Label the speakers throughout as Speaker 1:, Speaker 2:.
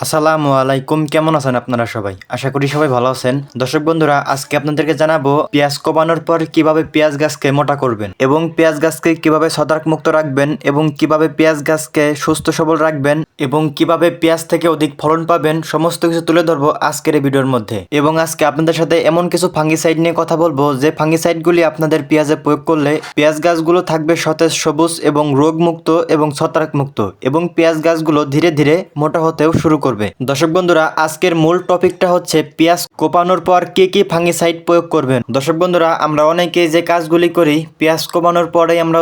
Speaker 1: আসসালামু আলাইকুম, কেমন আছেন আপনারা সবাই? আশা করি সবাই ভালো আছেন। দর্শক বন্ধুরা, আজকে আপনাদেরকে জানাবো পেঁয়াজ কোপানোর পর কিভাবে পেঁয়াজ গাছকে মোটা করবেন এবং পেঁয়াজ গাছকে কিভাবে ছত্রাক মুক্ত রাখবেন এবং কিভাবে পেঁয়াজ গাছকে সুস্থ সবল রাখবেন এবং কিভাবে পেঁয়াজ থেকে অধিক ফলন পাবেন, সমস্ত কিছু তুলে ধরবো আজকের এই ভিডিওর মধ্যে। এবং আজকে আপনাদের সাথে এমন কিছু ফাঙ্গিসাইড নিয়ে কথা বলবো যে ফাঙ্গিসাইডগুলি আপনাদের পেঁয়াজে প্রয়োগ করলে পেঁয়াজ গাছগুলো থাকবে সতেজ সবুজ এবং রোগ মুক্ত এবং ছত্রাক মুক্ত এবং পেঁয়াজ গাছগুলো ধীরে ধীরে মোটা হতেও শুরু করবে। দর্শক বন্ধুরা, আজকের মূল টপিকটা হচ্ছে পেঁয়াজ কোপানোর পর কি কি ফাঙ্গিসাইড প্রয়োগ করবেন। দর্শক বন্ধুরা, আমরা অনেকে যে কাজগুলি করি পেঁয়াজ কোপানোর পরেই আমরা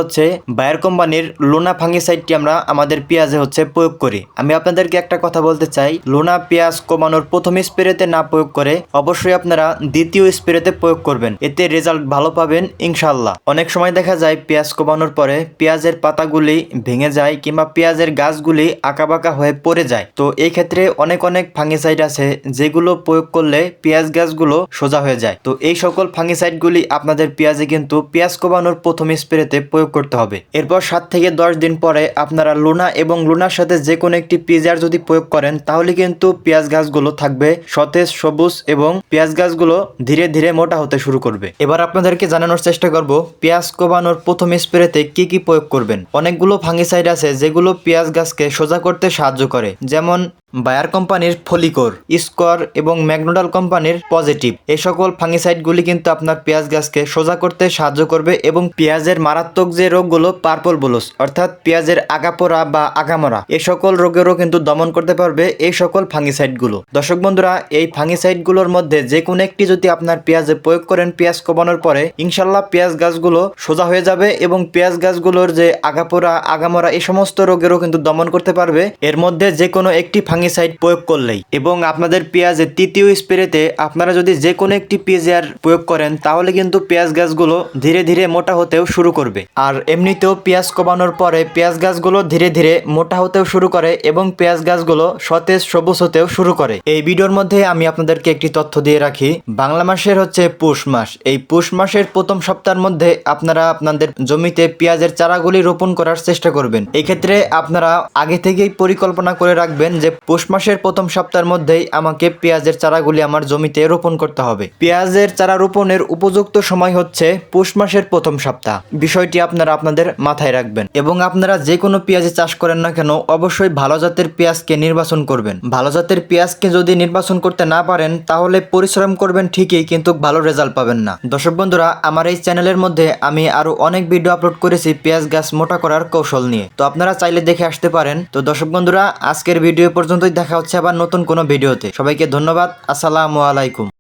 Speaker 1: বায়ার কোম্পানির লোনা ফাঙ্গিসাইডটি আমরা আমাদের পেঁয়াজে প্রয়োগ করি। আমি আপনাদেরকে একটা কথা বলতে চাই, লোনা পেঁয়াজ কোপানোর প্রথম স্প্রেতে না প্রয়োগ করে অবশ্যই আপনারা দ্বিতীয় স্প্রেতে প্রয়োগ করবেন, এতে রেজাল্ট ভালো পাবেন ইনশাল্লাহ। অনেক সময় দেখা যায় পেঁয়াজ কোপানোর পরে পেঁয়াজের পাতাগুলি ভেঙে যায় কিংবা পেঁয়াজের গাছগুলি আঁকাবাঁকা হয়ে পড়ে যায়। তো এই ক্ষেত্রে অনেক ফাঙ্গিসাইড আছে যেগুলো প্রয়োগ করলে পেঁয়াজ গাছগুলো সোজা হয়ে যায়। তো এই সকল ফাঙ্গিসাইডগুলি আপনাদের পেঁয়াজে কিন্তু পেঁয়াজ কোপানোর প্রথম স্প্রেতে প্রয়োগ করতে হবে। এরপর 7 থেকে 10 দিন পরে আপনারা লোনা এবং লোনার সাথে যে কোনো একটি পিজিআর যদি প্রয়োগ করেন তাহলে কিন্তু পেঁয়াজ গাছগুলো থাকবে সতেজ সবুজ এবং পেঁয়াজ গাছগুলো ধীরে ধীরে মোটা হতে শুরু করবে। এবার আপনাদেরকে জানানোর চেষ্টা করব পেঁয়াজ কোপানোর প্রথম স্প্রেতে কি কি প্রয়োগ করবেন। অনেকগুলো ফাঙ্গিসাইড আছে যেগুলো পেঁয়াজ গাছকে সোজা করতে সাহায্য করে, যেমন বায়ার কোম্পানির ফলিকোর, স্কোর এবং ম্যাগনোডাল কোম্পানির পজিটিভ। এই সকল ফাঙ্গিসাইডগুলি কিন্তু আপনার পেঁয়াজ গাছকে সোজা করতে সাহায্য করবে এবং পেঁয়াজের মারাত্মক যে রোগগুলো পার্পল ব্লুস অর্থাৎ পেঁয়াজের আগাপোড়া বা আগামরা এই সকল রোগেরও কিন্তু দমন করতে পারবে এই সকল ফাঙ্গিসাইডগুলো। দর্শক বন্ধুরা, এই ফাঙ্গিসাইডগুলোর মধ্যে যে কোনো একটি যদি আপনার পেঁয়াজে প্রয়োগ করেন পেঁয়াজ কোপানোর পরে ইনশাল্লাহ পেঁয়াজ গাছগুলো সোজা হয়ে যাবে এবং পেঁয়াজ গাছগুলোর যে আগাপোড়া আগামরা এই সমস্ত রোগেরও কিন্তু দমন করতে পারবে এর মধ্যে যে কোনো একটি ফাঙ্গিসাইড প্রয়োগ করলেই। এবং আপনাদের পেঁয়াজের তৃতীয় স্প্রেতে আপনারা যদি যে কোনো একটি পিজিআর প্রয়োগ করেন তাহলে কিন্তু পেঁয়াজ গাছগুলো ধীরে ধীরে মোটা হতেও শুরু করবে। আর এমনিতেও পেঁয়াজ কোপানোর পরে পেঁয়াজ গাছগুলো ধীরে ধীরে মোটা হতেও শুরু করে এবং পেঁয়াজ গাছগুলো সতেজ সবুজ হতেও শুরু করে। এই ভিডিওর মধ্যে আমি আপনাদেরকে একটি তথ্য দিয়ে রাখি, বাংলা মাসের পৌষ মাস, এই পৌষ মাসের প্রথম সপ্তাহের মধ্যে আপনারা আপনাদের জমিতে পেঁয়াজের চারাগুলি রোপণ করার চেষ্টা করবেন। এই ক্ষেত্রে আপনারা আগে থেকেই পরিকল্পনা করে রাখবেন যে পৌষ মাসের প্রথম সপ্তাহের মধ্যেই আমাকে পেঁয়াজের চারাগুলি আমার জমিতে রোপণ করতে হবে। পেঁয়াজের চারা রোপণের উপযুক্ত সময় হচ্ছে পৌষ মাসের প্রথম সপ্তাহ। বিষয়টি আপনারা আপনাদের মাথায় রাখবেন এবং আপনারা যে কোনো পেঁয়াজে চাষ করেন না কেন অবশ্যই ভালো জাতের পেঁয়াজকে নির্বাচন করবেন। ভালো জাতের পেঁয়াজকে যদি নির্বাচন করতে না পারেন তাহলে পরিশ্রম করবেন ঠিকই কিন্তু ভালো রেজাল্ট পাবেন না। দর্শক বন্ধুরা, আমার এই চ্যানেলের মধ্যে আমি আরো অনেক ভিডিও আপলোড করেছি পেঁয়াজ গাছ মোটা করার কৌশল নিয়ে, তো আপনারা চাইলে দেখে আসতে পারেন। তো দর্শক বন্ধুরা, আজকের ভিডিও পর্যন্তই, দেখা হচ্ছে আবার নতুন কোনো ভিডিওতে। সবাইকে ধন্যবাদ। আসসালামু আলাইকুম।